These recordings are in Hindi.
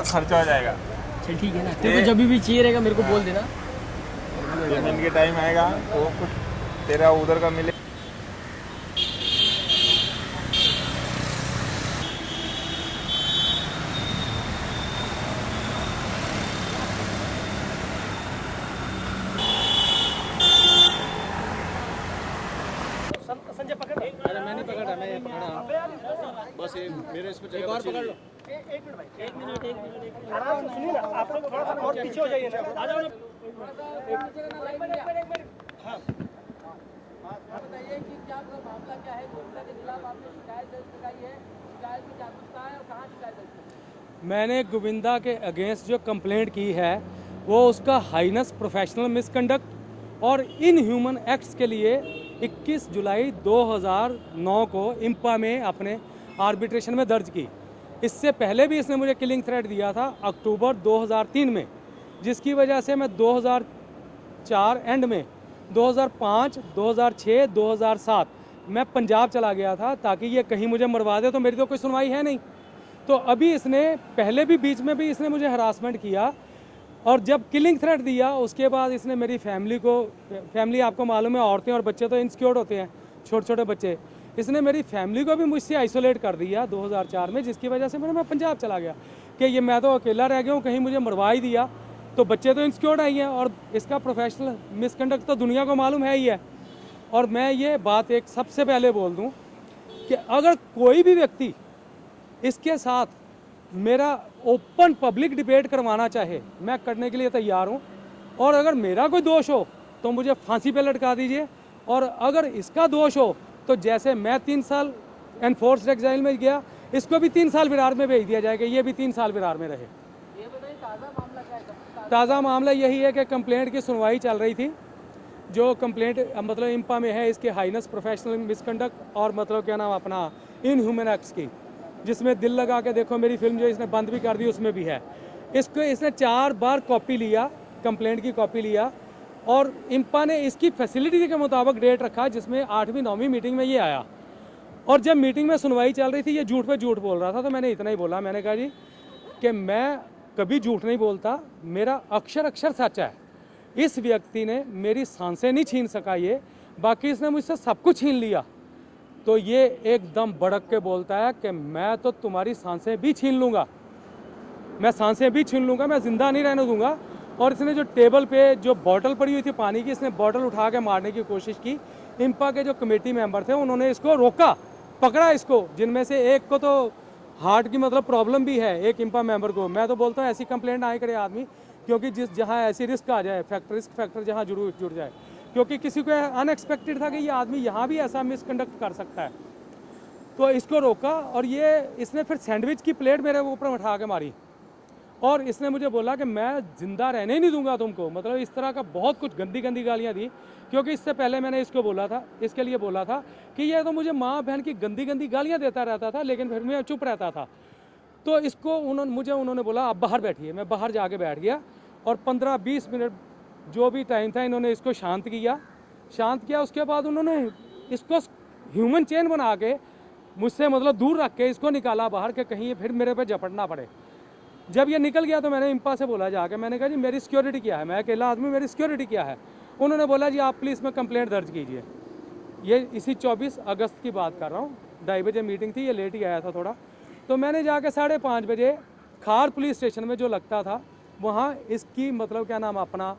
खर्चा हो जाएगा। चल ठीक है ना, तेरे को जब भी चाहिए रहेगा मेरे को बोल देना। पेमेंट के टाइम आएगा तो कुछ तेरा उधर का मिले। संजय पकड़। अरे मैं नहीं पकड़ा, मैं ये पकड़ा बस ये मेरे इस पे जगह और पकड़ लो। एक मिनट भाई, एक मिनट आराम से सुनिए ना, आप लोग थोड़ा सा और पीछे हो जाइए ना, आ जाओ ना। हाँ बताइए कि क्या मामला क्या है, गोविंदा के खिलाफ आपने शिकायत दर्ज कराई है, शिकायत की जागरूकता है और कहाँ शिकायत दर्ज की? मैंने गोविंदा के अगेंस्ट जो कंप्लेंट की है वो उसका हाइनेस प्रोफेशनल मिसकंडक्ट और इनह्यूमन एक्ट्स के लिए 21 जुलाई 2009 को इम्पा में अपने आर्बिट्रेशन में दर्ज की। इससे पहले भी इसने मुझे किलिंग थ्रेट दिया था अक्टूबर 2003 में, जिसकी वजह से मैं 2004 एंड में 2005, 2006, 2007 मैं पंजाब चला गया था ताकि ये कहीं मुझे मरवा दे, तो मेरी तो कोई सुनवाई है नहीं। तो अभी इसने पहले भी बीच में भी इसने मुझे हरासमेंट किया और जब किलिंग थ्रेट दिया उसके बाद इसने मेरी फैमिली आपको मालूम है औरतें और बच्चे तो इनसिक्योर होते हैं, छोटे छोटे बच्चे, इसने मेरी फैमिली को भी मुझसे आइसोलेट कर दिया 2004 में, जिसकी वजह से मैं पंजाब चला गया कि ये मैं तो अकेला रह गया हूँ, कहीं मुझे मरवा ही दिया। तो बच्चे तो इनसिक्योर आई हैं और इसका प्रोफेशनल मिसकंडक्ट तो दुनिया को मालूम है ही है। और मैं ये बात एक सबसे पहले बोल दूँ कि अगर कोई भी व्यक्ति इसके साथ मेरा ओपन पब्लिक डिबेट करवाना चाहे, मैं करने के लिए तैयार हूँ। और अगर मेरा कोई दोष हो तो मुझे फांसी पे लटका दीजिए, और अगर इसका दोष हो तो जैसे मैं 3 साल एनफोर्स्ड एग्जाइल में गया, इसको भी 3 साल विरार में भेज दिया जाएगा, ये भी 3 साल विरार में रहे। ये बताइए ताज़ा मामला क्या है? ताज़ा मामला यही है कि कंप्लेंट की सुनवाई चल रही थी। जो कंप्लेंट मतलब इम्पा में है इसके हाइनेस प्रोफेशनल मिसकंडक्ट और मतलब क्या नाम अपना इनह्यूमन एक्ट्स की, जिसमें दिल लगा के देखो मेरी फिल्म जो इसने बंद भी कर दी उसमें भी है। इसको इसने 4 बार कॉपी लिया, कंप्लेंट की कॉपी लिया, और इम्पा ने इसकी फैसिलिटी के मुताबिक डेट रखा जिसमें 8वीं 9वीं मीटिंग में ये आया। और जब मीटिंग में सुनवाई चल रही थी ये झूठ पे झूठ बोल रहा था, तो मैंने इतना ही बोला, मैंने कहा जी कि मैं कभी झूठ नहीं बोलता, मेरा अक्षर अक्षर सच है। इस व्यक्ति ने मेरी सांसें नहीं छीन सका ये, बाकी इसने मुझसे सब कुछ छीन लिया। तो ये एकदम भड़क के बोलता है कि मैं तो तुम्हारी सांसें भी छीन लूँगा, मैं सांसें भी छीन लूँगा, मैं ज़िंदा नहीं रहने दूंगा। और इसने जो टेबल पे जो बॉटल पड़ी हुई थी पानी की, इसने बॉटल उठा के मारने की कोशिश की। इम्पा के जो कमेटी मेंबर थे उन्होंने इसको रोका, पकड़ा इसको, जिनमें से एक को तो हार्ट की मतलब प्रॉब्लम भी है, एक इम्पा मेंबर को। मैं तो बोलता हूँ ऐसी कंप्लेंट आए करे आदमी, क्योंकि जहाँ ऐसी रिस्क आ जाए, रिस्क फैक्टर जहाँ जुड़ जाए, क्योंकि किसी को अनएक्सपेक्टेड था कि ये आदमी यहाँ भी ऐसा मिसकंडक्ट कर सकता है, तो इसको रोका। और ये इसने फिर सैंडविच की प्लेट मेरे ऊपर उठा के मारी और इसने मुझे बोला कि मैं ज़िंदा रहने ही नहीं दूंगा तुमको, मतलब इस तरह का बहुत कुछ गंदी गंदी गालियाँ दी। क्योंकि इससे पहले मैंने इसको बोला था, इसके लिए बोला था कि ये तो मुझे माँ बहन की गंदी गंदी गालियाँ देता रहता था, लेकिन फिर मैं चुप रहता था। तो इसको उन्होंने बोला आप बाहर बैठिए, मैं बाहर जाके बैठ गया और 15-20 मिनट जो भी टाइम था इन्होंने इसको शांत किया। उसके बाद उन्होंने इसको ह्यूमन चेन बना के मुझसे मतलब दूर रख के इसको निकाला बाहर के कहीं फिर मेरे पे झपटना पड़े। जब ये निकल गया तो मैंने इम्पा से बोला जाके, मैंने कहा जी मेरी सिक्योरिटी क्या है, मैं अकेला आदमी, मेरी सिक्योरिटी क्या है। उन्होंने बोला जी आप पुलिस में कंप्लेंट दर्ज कीजिए। ये इसी 24 अगस्त की बात कर रहा हूँ, 2:30 बजे मीटिंग थी, ये लेट ही आया था थोड़ा। तो मैंने जाके 5:30 बजे खार पुलिस स्टेशन में जो लगता था वहाँ इसकी मतलब क्या नाम अपना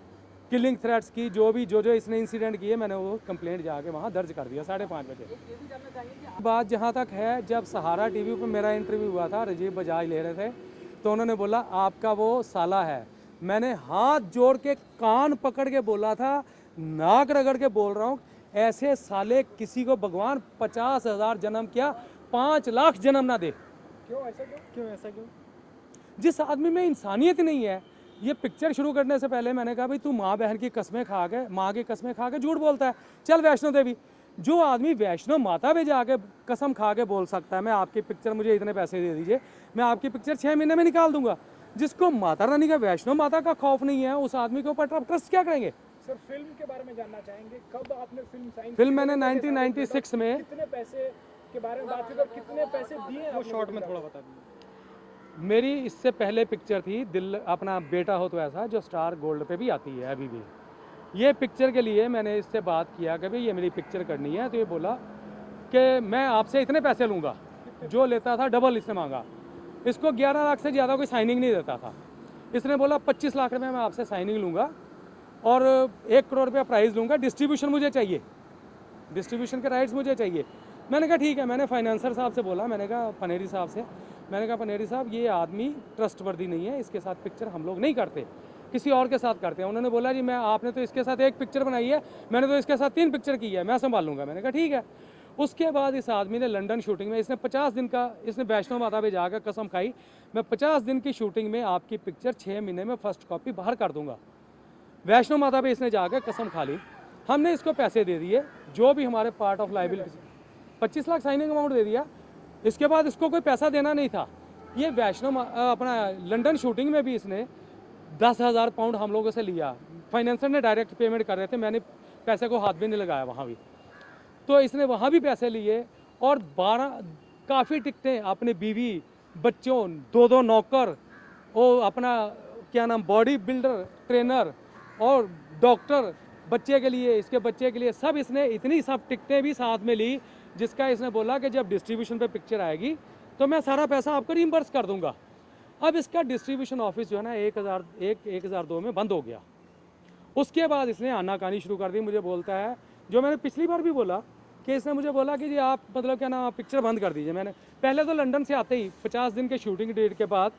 किलिंग थ्रेट्स की जो इसने इंसिडेंट किए, मैंने वो कंप्लेंट जाके वहाँ दर्ज कर दिया 5:30 बजे। बात जहाँ तक है, जब सहारा टीवी पर मेरा इंटरव्यू हुआ था, राजीव बजाज ले रहे थे, तो उन्होंने बोला आपका वो साला है। मैंने हाथ जोड़ के कान पकड़ के बोला था, नाक रगड़ के बोल रहा हूँ, ऐसे साले किसी को भगवान 50,000 जन्म क्या 5 लाख जन्म ना दे। क्यों ऐसा क्यों? जिस आदमी में इंसानियत नहीं है। ये पिक्चर शुरू करने से पहले मैंने कहा भाई तू माँ बहन की कसमें खा के, माँ की कसमें खा के झूठ बोलता है, चल वैष्णो देवी। जो आदमी वैष्णो माता पे जाके कसम खा के बोल सकता है मैं आपकी पिक्चर, मुझे इतने पैसे दे दीजिए, मैं आपकी पिक्चर 6 महीने में निकाल दूंगा। जिसको माता रानी का, वैष्णो माता का खौफ नहीं है, उस आदमी के ऊपर ट्रस्ट क्या करेंगे। सर फिल्म के बारे में जानना चाहेंगे, कब आपने फिल्म साइन? फिल्म मैंने 1996 में। कितने पैसे के बारे में बात की, कितने पैसे दिए वो शॉर्ट में थोड़ा बता दीजिए। मेरी इससे पहले पिक्चर थी दिल अपना बेटा हो तो ऐसा, जो स्टार गोल्ड पे भी आती है अभी भी। ये पिक्चर के लिए मैंने इससे बात किया कि भाई ये मेरी पिक्चर करनी है, तो ये बोला कि मैं आपसे इतने पैसे लूँगा, जो लेता था डबल इसने मांगा। इसको 11 लाख से ज़्यादा कोई साइनिंग नहीं देता था। इसने बोला 25 लाख रुपये मैं आपसे साइनिंग लूँगा और 1 करोड़ रुपया प्राइज़ लूँगा, डिस्ट्रीब्यूशन मुझे चाहिए, डिस्ट्रीब्यूशन के राइट्स मुझे चाहिए। मैंने कहा ठीक है। मैंने फाइनेंसर साहब से बोला, मैंने कहा पनेरी साहब से, मैंने कहा पनेरी साहब ये आदमी ट्रस्टवर्दी नहीं है, इसके साथ पिक्चर हम लोग नहीं करते, किसी और के साथ करते हैं। उन्होंने बोला जी मैं आपने तो इसके साथ 1 पिक्चर बनाई है, मैंने तो इसके साथ 3 पिक्चर की है, मैं संभाल लूँगा। मैंने कहा ठीक है। उसके बाद इस आदमी ने लंदन शूटिंग में, इसने 50 दिन का, इसने वैष्णो माता पे जाकर कसम खाई, मैं 50 दिन की शूटिंग में आपकी पिक्चर 6 महीने में फर्स्ट कॉपी बाहर कर दूंगा। वैष्णो माता पे इसने जाकर कसम खा ली। हमने इसको पैसे दे दिए, जो भी हमारे part of liability, 25 lakh signing amount दे दिया। इसके बाद इसको कोई पैसा देना नहीं था। ये वैष्णो अपना लंदन शूटिंग में भी इसने 10,000 पाउंड हम लोगों से लिया। फाइनेंसर ने डायरेक्ट पेमेंट कर रहे थे, मैंने पैसे को हाथ भी नहीं लगाया वहाँ भी। तो इसने वहाँ भी पैसे लिए और 12 काफ़ी टिकटें अपने बीवी बच्चों, 2-2 नौकर, वो अपना क्या नाम बॉडी बिल्डर ट्रेनर और डॉक्टर बच्चे के लिए, इसके बच्चे के लिए, सब इसने इतनी सब टिकटें भी साथ में ली, जिसका इसने बोला कि जब डिस्ट्रीब्यूशन पे पिक्चर आएगी तो मैं सारा पैसा आपको रिइंबर्स कर दूंगा। अब इसका डिस्ट्रीब्यूशन ऑफिस जो है ना 1002 में बंद हो गया। उसके बाद इसने आनाकानी शुरू कर दी। मुझे बोलता है, जो मैंने पिछली बार भी बोला कि इसने मुझे बोला कि जी आप मतलब क्या नाम पिक्चर बंद कर दीजिए। मैंने पहले तो लंदन से आते ही 50 दिन के शूटिंग डेट के बाद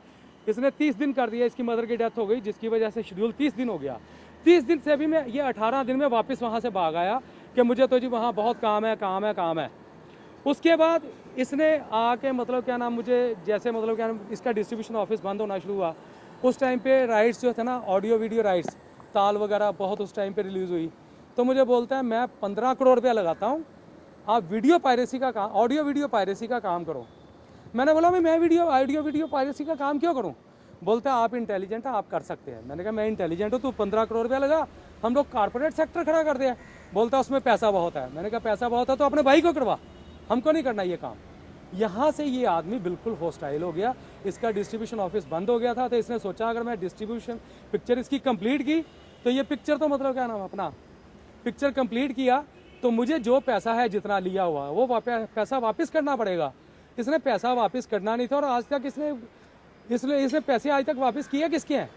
इसने 30 दिन कर दिया। इसकी मदर की डेथ हो गई, जिसकी वजह से शेड्यूल 30 दिन हो गया। 30 दिन से भी मैं ये 18 दिन में वापस वहाँ से भाग आया कि मुझे तो जी वहाँ बहुत काम है। उसके बाद इसने आके मतलब क्या नाम मुझे जैसे मतलब क्या नाम इसका डिस्ट्रीब्यूशन ऑफिस बंद होना शुरू हुआ। उस टाइम पे राइट्स जो थे ना, ऑडियो वीडियो राइट्स, ताल वगैरह बहुत उस टाइम पे रिलीज़ हुई। तो मुझे बोलता है मैं 15 करोड़ रुपया लगाता हूँ, आप वीडियो पायरेसी का काम, ऑडियो वीडियो पायरेसी का काम करो। मैंने बोला भाई मैं ऑडियो वीडियो पायरेसी का काम क्यों करूँ? बोलता है आप इंटेलिजेंट है, आप कर सकते हैं। मैंने कहा मैं इंटेलिजेंट हूँ, तू 15 करोड़ रुपया लगा, हम लोग कारपोरेट सेक्टर खड़ा कर दिया। बोलता उसमें पैसा बहुत है। मैंने कहा पैसा बहुत है तो अपने भाई को करवा, हमको नहीं करना ये काम। यहाँ से ये आदमी बिल्कुल हॉस्टाइल हो गया। इसका डिस्ट्रीब्यूशन ऑफिस बंद हो गया था, तो इसने सोचा अगर मैं डिस्ट्रीब्यूशन पिक्चर इसकी कंप्लीट की तो ये पिक्चर तो मतलब क्या नाम अपना पिक्चर कंप्लीट किया तो मुझे जो पैसा है जितना लिया हुआ वो पैसा वापस करना पड़ेगा। इसने पैसा वापस करना नहीं था और आज तक इसने पैसे आज तक वापस किए किसके हैं?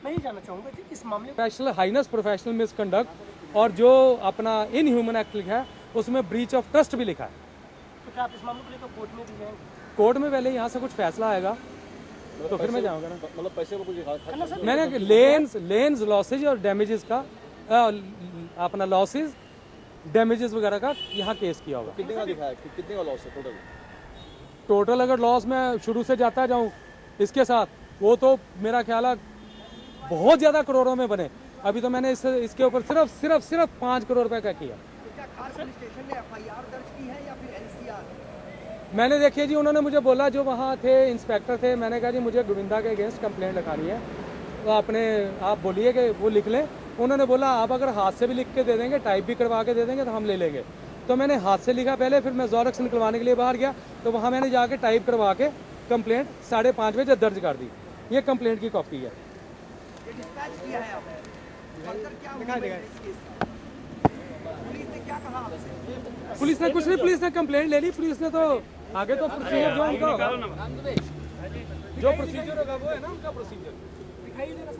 मैं ये जानना चाहूँगा कि इस मामले में प्रोफेशनल हाइनेस प्रोफेशनल मिसकंडक्ट और जो अपना इनह्यूमन एक्ट लिखा है उसमें ब्रीच ऑफ ट्रस्ट भी लिखा है। तो क्या आप इस मामले को लेकर कोर्ट में भी जाएंगे? कोर्ट में पहले यहाँ से कुछ फैसला आएगा तो फिर मैं जाऊँगा ना। मतलब पैसे को कुछ मैंने लेंस लॉसेज और डैमेजेस का अपना लॉसेज डैमेजेस वगैरह का यहाँ केस किया होगा। कितने का दिखाया, कितने का लॉस है टोटल अगर लॉस मैं शुरू से जाता जाऊँ इसके साथ, वो तो मेरा ख्याल है बहुत ज़्यादा करोड़ों में बने। अभी तो मैंने इसके ऊपर सिर्फ 5 करोड़ रुपए का किया। मैंने देखिए जी, उन्होंने मुझे बोला, जो वहाँ थे इंस्पेक्टर थे, मैंने कहा जी मुझे गोविंदा के अगेंस्ट कंप्लेंट लिखानी है, तो आप बोलिए कि वो लिख लें। उन्होंने बोला आप अगर हाथ से भी लिख के दे देंगे, टाइप भी करवा के दे देंगे तो हम ले लेंगे। तो मैंने हाथ से लिखा पहले, फिर मैं ज़ेरॉक्स निकलवाने के लिए बाहर गया तो वहाँ मैंने जाके टाइप करवा के कंप्लेंट 5:30 बजे दर्ज कर दी। ये कंप्लेंट की कॉपी है। पुलिस ने कुछ नहीं, पुलिस ने कंप्लेंट ले ली। पुलिस ने तो आगे तो प्रोसीजर जो उनका होगा, जो प्रोसीजर होगा वो है ना उनका प्रोसीजर।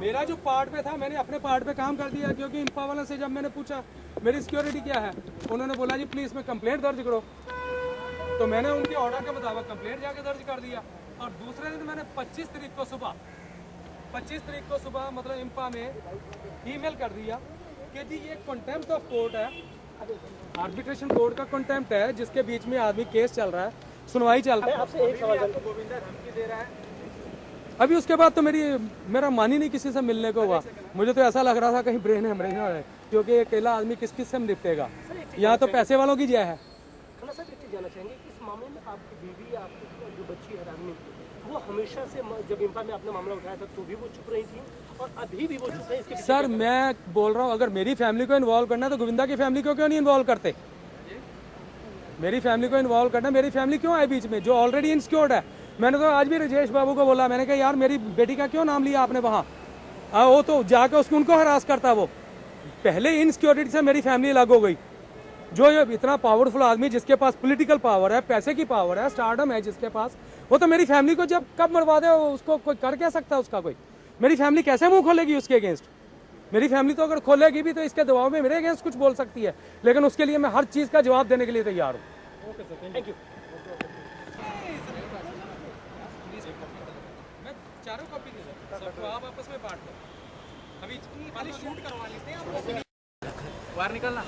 मेरा जो पार्ट पे था मैंने अपने पार्ट पे काम कर दिया, क्योंकि इंपा वाला से जब मैंने पूछा मेरी सिक्योरिटी क्या है, उन्होंने बोला जी पुलिस में कंप्लेंट दर्ज करो। तो मैंने उनके ऑर्डर के मुताबिक कंप्लेंट जाके दर्ज कर दिया। और दूसरे दिन मैंने 25 तारीख को सुबह मतलब इंपा में ईमेल कर दिया कि जी ये कंटेम्प्ट ऑफ कोर्ट है, आर्बिट्रेशन कोर्ट का कंटेम्प्ट है, जिसके बीच में आदमी केस चल रहा है, सुनवाई चल रहा है। आपसे एक सवाल जानना गोविंदा धमकी दे रहा है। अभी उसके बाद तो मेरा मन ही नहीं किसी से मिलने को हुआ। मुझे तो ऐसा लग रहा था कहीं ब्रेन हेमरेज ना है, क्योंकि अकेला आदमी किस से निपटेगा। यहाँ तो पैसे वालों की जय है। खाना साहब एक चीज़ जानना चाहेंगे कि इस मामले में आपकी बीवी या आपकी जो बच्ची है रागनी, वो हमेशा से जब इंपा में आपने मामला उठाया था तो भी वो चुप रही थी और अभी भी वो चुप है? इसके सर मैं बोल रहा हूँ, अगर मेरी फैमिली को इन्वॉल्व करना है तो गोविंदा की फैमिली को क्यों नहीं इन्वॉल्व करते? मेरी फैमिली को इन्वॉल्व करना, मेरी फैमिली क्यों आए बीच में, जो ऑलरेडी इंसिक्योर्ड है। मैंने तो आज भी राजेश बाबू को बोला, मैंने कहा यार मेरी बेटी का क्यों नाम लिया आपने वहाँ, वो तो जाके उसको उनको हरास करता, वो पहले इनसिक्योरिटी से मेरी फैमिली अलग हो गई। जो ये इतना पावरफुल आदमी जिसके पास पॉलिटिकल पावर है, पैसे की पावर है, स्टारडम है जिसके पास, वो तो मेरी फैमिली को जब कब मरवा दे उसको कोई कर क्या सकता है उसका कोई? मेरी फैमिली कैसे मुंह खोलेगी उसके अगेंस्ट? मेरी फैमिली तो अगर खोलेगी भी तो इसके दबाव में मेरे अगेंस्ट कुछ बोल सकती है, लेकिन उसके लिए मैं हर चीज़ का जवाब देने के लिए तैयार हूँ। Thank you. मैं चारों कॉपी दे सकता हूं, आप आपस में बांट लो, अभी खाली शूट करवा लेते हैं आपको। बाहर निकलना।